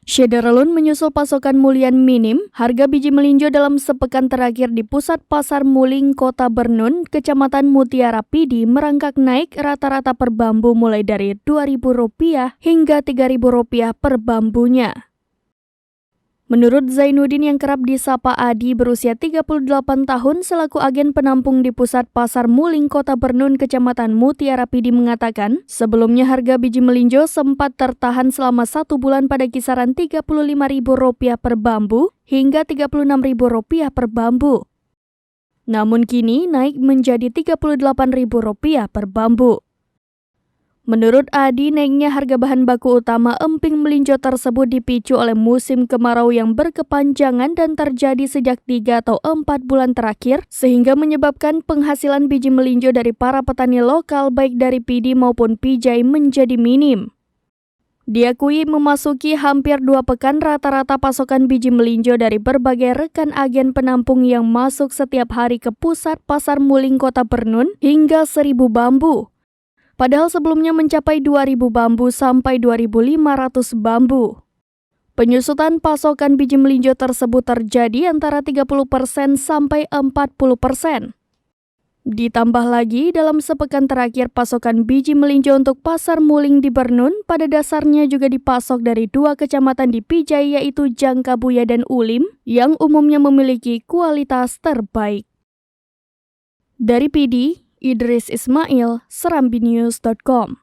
Syederalun menyusul pasokan Mulian minim, harga biji melinjo dalam sepekan terakhir di pusat pasar Muling Kota Bernun, Kecamatan Mutiara Pidi merangkak naik rata-rata per bambu mulai dari Rp2.000 hingga Rp3.000 per bambunya. Menurut Zainuddin yang kerap disapa Adi berusia 38 tahun selaku agen penampung di pusat pasar Muling Kota Bernun Kecamatan Mutiara Pidi mengatakan, sebelumnya harga biji melinjo sempat tertahan selama 1 bulan pada kisaran Rp35.000 per bambu hingga Rp36.000 per bambu. Namun kini naik menjadi Rp38.000 per bambu. Menurut Adi, naiknya harga bahan baku utama emping melinjo tersebut dipicu oleh musim kemarau yang berkepanjangan dan terjadi sejak 3 atau 4 bulan terakhir, sehingga menyebabkan penghasilan biji melinjo dari para petani lokal baik dari Pidi maupun Pijai menjadi minim. Diakui memasuki hampir 2 pekan rata-rata pasokan biji melinjo dari berbagai rekan agen penampung yang masuk setiap hari ke pusat pasar Muling Kota Bernun hingga 1.000 bambu. Padahal sebelumnya mencapai 2.000 bambu sampai 2.500 bambu. Penyusutan pasokan biji melinjo tersebut terjadi antara 30% sampai 40%. Ditambah lagi, dalam sepekan terakhir pasokan biji melinjo untuk pasar Muling di Bernun pada dasarnya juga dipasok dari 2 kecamatan di Pijai yaitu Jangkabuya dan Ulim yang umumnya memiliki kualitas terbaik. Dari Pidi, Idris Ismail, serambinews.com.